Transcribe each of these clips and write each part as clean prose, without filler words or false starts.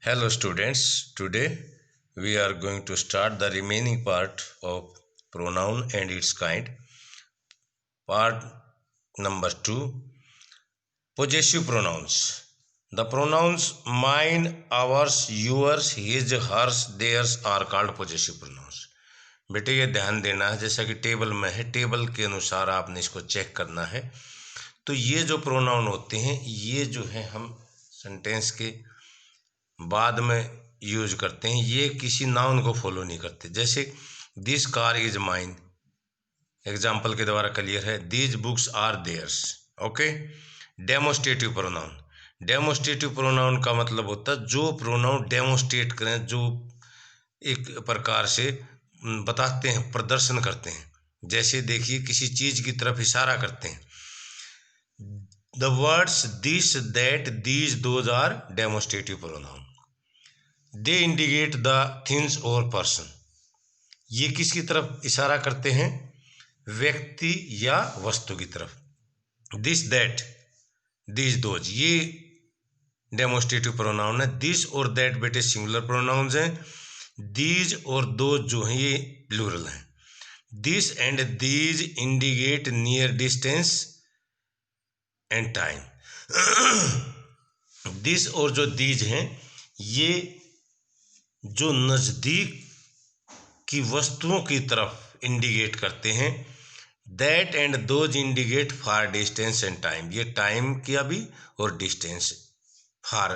Hello students, today we are going to start the remaining part of pronoun and its kind. Part number 2, possessive pronouns. The pronouns mine, ours, yours, his, hers, theirs are called possessive pronouns. बेटे ये ध्यान देना है, जैसा कि table में है, table के अनुसार आपने इसको चेक करना है। तो ये जो प्रोनाउन होते हैं ये जो है हम सेंटेंस के बाद में यूज करते हैं, ये किसी नाउन को फॉलो नहीं करते। जैसे this car is mine, example के द्वारा क्लियर है। These books are theirs. Okay. Demonstrative pronoun, demonstrative pronoun का मतलब होता है जो प्रोनाउन डेमोस्ट्रेट करें, जो एक प्रकार से बताते हैं, प्रदर्शन करते हैं। जैसे देखिए किसी चीज की तरफ इशारा करते हैं। The words this, that, these, those are demonstrative pronoun. They indicate the things और पर्सन, ये किसकी तरफ इशारा करते हैं? व्यक्ति या वस्तु की तरफ। दिस, दैट, दिस, दोज, ये डेमोस्ट्रेटिव प्रोनाउन है। दिस और दैट बेटे सिंगुलर प्रोनाउंस हैं। दीज और दोज जो हैं ये प्लूरल हैं। This and these indicate near distance and time. This और जो दीज हैं ये जो नज़दीक की वस्तुओं की तरफ इंडिकेट करते हैं। That and those indicate far distance and time, ये टाइम का भी और डिस्टेंस फार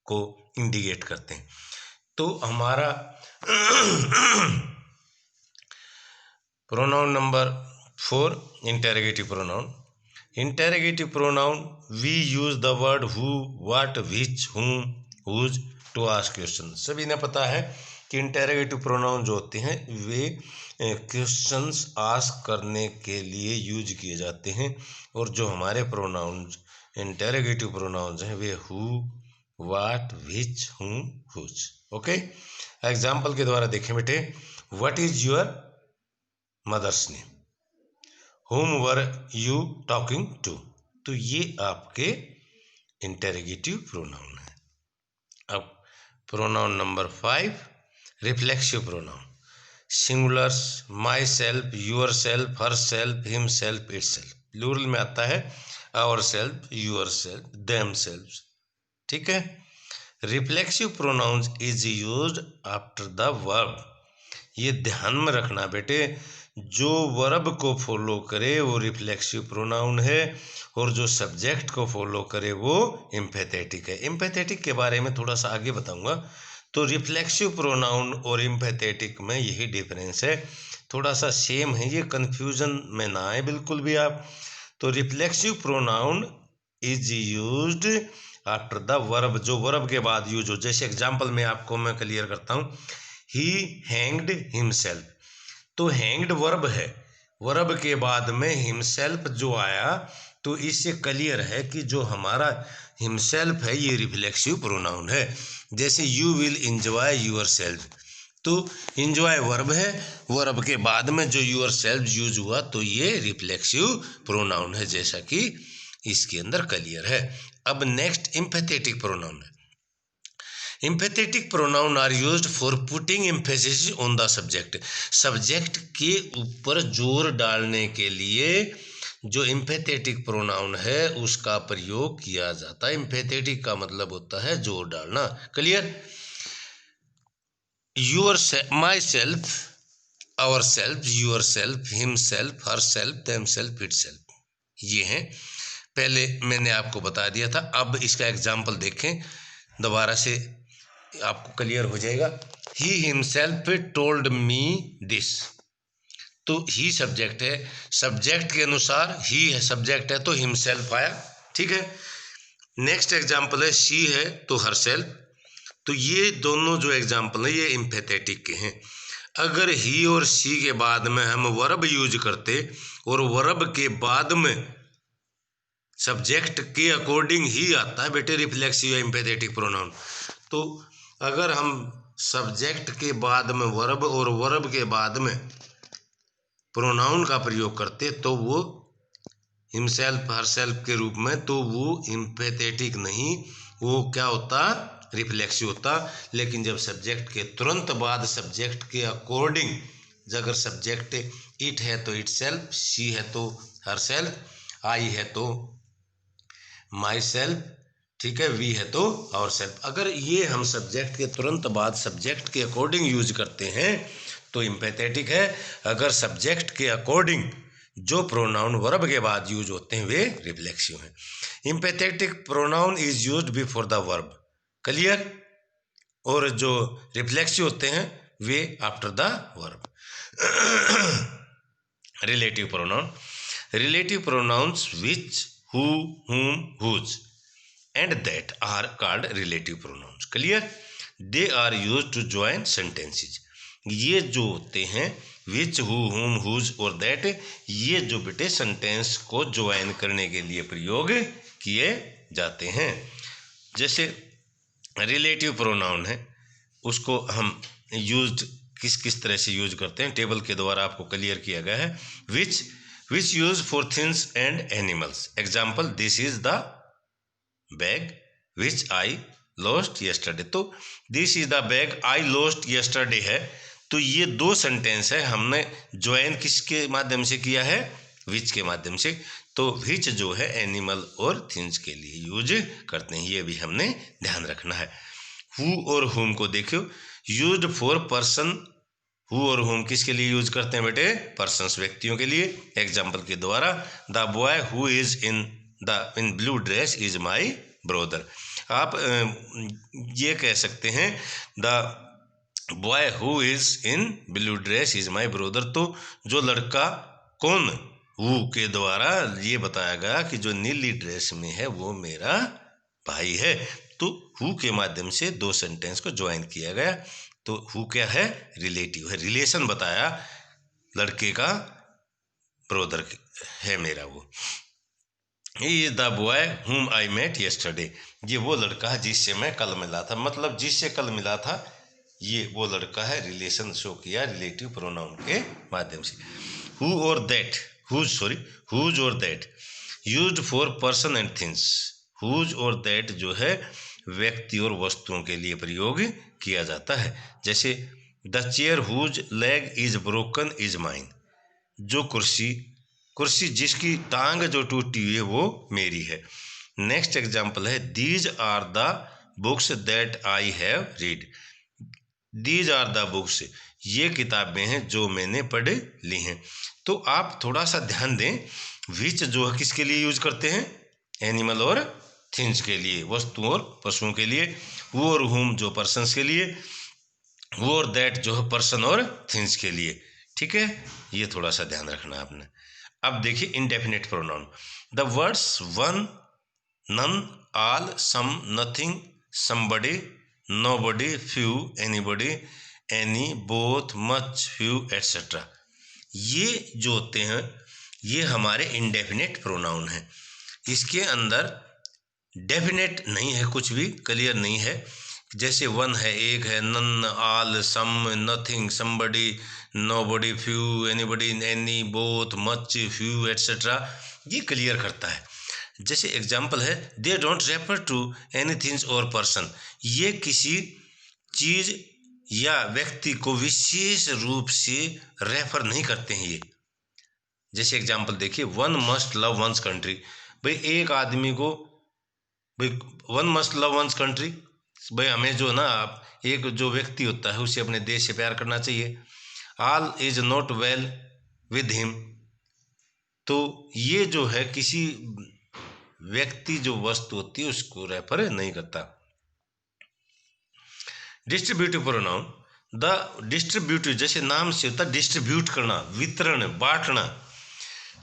को इंडिकेट करते हैं। तो हमारा pronoun number 4, interrogative pronoun. Interrogative pronoun we use the word who, what, which, whom, whose to ask question. सभी ने पता है कि इंटेरोगेटिव प्रोनाउन जो होते हैं वे क्वेश्चंस आस्क करने के लिए यूज किए जाते हैं। और जो हमारे प्रोनाउंस इंटेरोगेटिव प्रोनाउंस हैं वे who, what, which, whom, whose. Okay. Example के द्वारा देखें बेटे। What is your mother's name, whom were you talking to, तो ये आपके इंटेरोगेटिव प्रोनाउन है। अब pronoun number 5, reflexive pronoun. Singulars myself, yourself, herself, himself, itself. Plural में आता है ourself, yourself, themself. ठीक है। Reflexive pronouns is used after the verb. ये ध्यान में रखना बेटे, जो वर्ब को फॉलो करे वो रिफ्लेक्सिव प्रोनाउन है और जो सब्जेक्ट को फॉलो करे वो एम्फेथेटिक है। एम्फेथेटिक के बारे में थोड़ा सा आगे बताऊंगा। तो रिफ्लेक्सिव प्रोनाउन और एम्फेथेटिक में यही डिफरेंस है, थोड़ा सा सेम है, ये कंफ्यूजन में ना आए बिल्कुल भी आप। तो reflexive pronoun is used after the verb, जो वर्ब के बाद यूज हो। जैसे एग्जाम्पल में आपको मैं क्लियर करता हूँ। ही हैंग्ड हिमसेल्फ, तो हैंग्ड वर्ब है, वर्ब के बाद में हिमसेल्फ जो आया तो इससे क्लियर है कि जो हमारा हिमसेल्फ है ये रिफ्लेक्सिव प्रोनाउन है। जैसे you will enjoy yourself, तो इंजॉय वर्ब है, वर्ब के बाद में जो यूर सेल्फ यूज हुआ तो ये रिफ्लेक्सिव प्रोनाउन है, जैसा कि इसके अंदर क्लियर है। अब नेक्स्ट एम्फेथेटिक प्रोनाउन है। Emphatic pronoun are used for putting emphasis on the subject. Subject के ऊपर जोर डालने के लिए जो एम्फेथेटिक प्रोनाउन है उसका प्रयोग किया जाता है। एम्फेथेटिक का मतलब होता है जोर डालना। Clear. Your, myself, ourself, yourself, himself, herself, themself, itself, ये हैं। पहले मैंने आपको बता दिया था। अब इसका एग्जाम्पल देखें, दोबारा से आपको क्लियर हो जाएगा। He himself told me this, तो ही सब्जेक्ट है, सब्जेक्ट के अनुसार ही है, सब्जेक्ट है तो हिमसेल्फ आया। ठीक है। नेक्स्ट एग्जाम्पल है शी है तो हर सेल्फ। तो ये दोनों जो एग्जाम्पल है ये एम्फेथेटिक के हैं। अगर ही और शी के बाद में हम वर्ब यूज करते और वर्ब के बाद में सब्जेक्ट के अकॉर्डिंग ही आता है बेटे रिफ्लेक्सिव एम्फेथेटिक प्रोनाउन। तो अगर हम सब्जेक्ट के बाद में वर्ब और वर्ब के बाद में प्रोनाउन का प्रयोग करते तो वो हिमसेल्फ, हरसेल्फ के रूप में, तो वो एम्फेथेटिक नहीं, वो क्या होता, रिफ्लेक्सिव होता, लेकिन जब सब्जेक्ट के तुरंत बाद सब्जेक्ट के अकॉर्डिंग, अगर सब्जेक्ट इट है तो इट सेल्फ, शी है तो हर सेल्फ, आई है तो माई सेल्फ, ठीक है, वी है तो आवर सेल्फ। अगर ये हम सब्जेक्ट के तुरंत बाद सब्जेक्ट के अकॉर्डिंग यूज करते हैं तो इम्पैथेटिक है। अगर सब्जेक्ट के अकॉर्डिंग जो प्रोनाउन वर्ब के बाद यूज होते हैं वे रिफ्लेक्सिव हैं। Emphatic pronoun is used before the verb, clear. और जो रिफ्लेक्सिव होते हैं वे after the verb. Relative pronoun, relative pronouns which, who, whom, whose and that are called relative pronouns, clear। they are used to join sentences। ये जो होते हैं which, who, whom, whose और that, ये जो बेटे सेंटेंस को ज्वाइन करने के लिए प्रयोग किए जाते हैं। जैसे रिलेटिव प्रोनाउन है, उसको हम यूज्ड किस किस तरह से यूज करते हैं टेबल के द्वारा आपको क्लियर किया गया है। which use for things and animals, example this is the bag which I lost yesterday। तो this is the bag I lost yesterday है, तो ये दो सेंटेंस है, हमने ज्वाइन किसके माध्यम से किया है, which के माध्यम से। तो which जो है एनिमल और थिंग्स के लिए यूज करते हैं, ये भी हमने ध्यान रखना है। who और whom को देखो, used for person, who और whom किसके लिए यूज करते हैं बेटे, पर्सन्स, व्यक्तियों के लिए। एग्जाम्पल के द्वारा the boy who is in blue dress is my brother. आप ये कह सकते हैं the boy who is in blue dress is my brother. तो जो लड़का कौन, हु के द्वारा ये बताया गया कि जो नीली ड्रेस में है वो मेरा भाई है। तो हु के माध्यम से दो सेंटेंस को ज्वाइन किया गया। तो हु क्या है, रिलेटिव है, रिलेशन बताया, लड़के का ब्रदर है मेरा वो। ही इज द बॉय हुम आई मेट यस्टरडे, ये वो लड़का है जिससे मैं कल मिला था, मतलब जिससे कल मिला था ये वो लड़का है, रिलेशन शो किया रिलेटिव प्रोनाउन के माध्यम से। हु और दैट, हुज और that used for person and things. Whose और दैट जो है व्यक्ति और वस्तुओं के लिए प्रयोग किया जाता है। जैसे the chair whose leg is broken is mine, जो कुर्सी जिसकी टांग जो टूटी हुई है वो मेरी है। नेक्स्ट एग्जाम्पल है these are the books that I have read. These are the books, ये किताबें हैं जो मैंने पढ़ ली हैं। तो आप थोड़ा सा ध्यान दें, विच जो है किसके लिए यूज करते हैं, एनिमल और थिंग्स के लिए, वस्तुओं और पशुओं के लिए। वो और हुम जो पर्सन्स के लिए, वो और दैट जो है पर्सन और थिंग्स के लिए, ठीक है, ये थोड़ा सा ध्यान रखना है आपने। अब देखिए indefinite pronoun, the words one, none, all, some, nothing, somebody, nobody, few, anybody, any, both, much, few, etcetera, ये जो होते हैं ये हमारे इंडेफिनिट प्रोनाउन हैं। इसके अंदर डेफिनेट नहीं है, कुछ भी क्लियर नहीं है। जैसे वन है, एक है, none, all, some, nothing, somebody, nobody, few, anybody, any, both, much, few, etcetera, ये क्लियर करता है। जैसे एग्जाम्पल है they don't refer to anything और पर्सन, ये किसी चीज या व्यक्ति को विशेष रूप से रेफर नहीं करते हैं ये। जैसे एग्जाम्पल देखिए one must love one's country, भाई एक आदमी को, भाई one must love one's country, भाई हमें जो ना एक जो व्यक्ति होता है उसे अपने देश से प्यार करना चाहिए। All is not well with him, तो ये जो है किसी व्यक्ति जो वस्तु होती है उसको रेफर नहीं करता। डिस्ट्रीब्यूटिव प्रोनाउन, द डिस्ट्रीब्यूटिव जैसे नाम से होता है डिस्ट्रीब्यूट करना, वितरण, बांटना।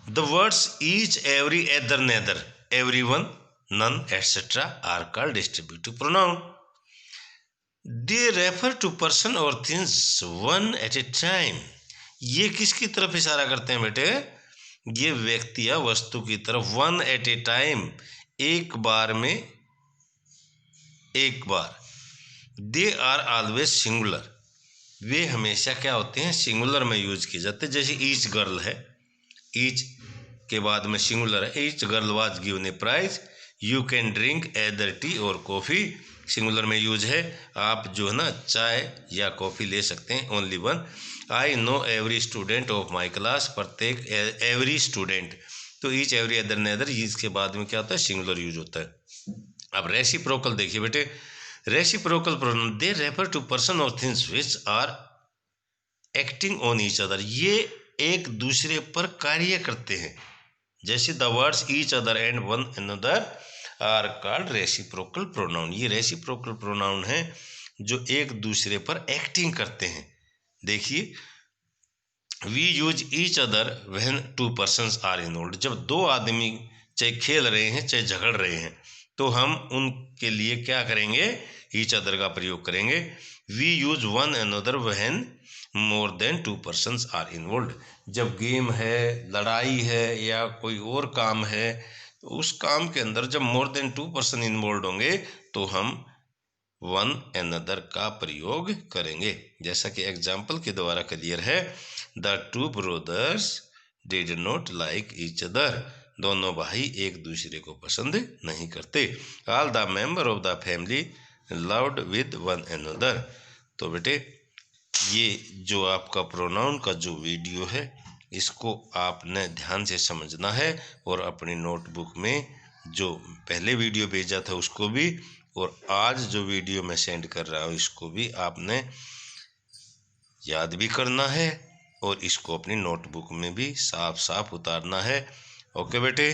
The words each, every, either, neither, everyone, none, etcetera are called distributive pronoun. They refer to person और things one at a time, ये किसकी तरफ इशारा करते हैं बेटे, ये व्यक्ति या वस्तु की तरफ। वन एट ए टाइम, एक बार में, एक बार। दे आर ऑलवेज सिंगुलर, वे हमेशा क्या होते हैं, सिंगुलर में यूज किए जाते हैं। जैसे ईच गर्ल है, ईच के बाद में सिंगुलर है, each girl was given a prize, you can drink either tea और कॉफ़ी सिंगुलर में यूज है। आप जो है ना चाय या कॉफ़ी ले सकते हैं, only one. I know every student of my class, प्रत्येक एवरी स्टूडेंट, तो ईच एवरी अदर नेदर, इसके बाद में क्या होता है, सिंगुलर यूज होता है। अब रेसिप्रोकल देखिए बेटे, reciprocal pronoun they refer to person और things which are acting on each other, ये एक दूसरे पर कार्य करते हैं। जैसे the words each other and one another are called reciprocal pronoun, ये रेसिप्रोकल प्रोनाउन है जो एक दूसरे पर एक्टिंग करते हैं। देखिए, we use each other when two persons are involved, जब दो आदमी चाहे खेल रहे हैं चाहे झगड़ रहे हैं तो हम उनके लिए क्या करेंगे, ईच अदर का प्रयोग करेंगे। We use one another when more than two persons are involved, जब गेम है, लड़ाई है या कोई और काम है, तो उस काम के अंदर जब more than two person involve होंगे तो हम वन अनदर का प्रयोग करेंगे। जैसा कि एग्जाम्पल के द्वारा क्लियर है, the two brothers did not like each other, दोनों भाई एक दूसरे को पसंद नहीं करते। All the member of the family loved with one another. तो बेटे, ये जो आपका प्रोनाउन का जो वीडियो है इसको आपने ध्यान से समझना है और अपनी नोटबुक में जो पहले वीडियो भेजा था उसको भी, और आज जो वीडियो मैं सेंड कर रहा हूँ इसको भी आपने याद भी करना है और इसको अपनी नोटबुक में भी साफ साफ उतारना है। ओके बेटे।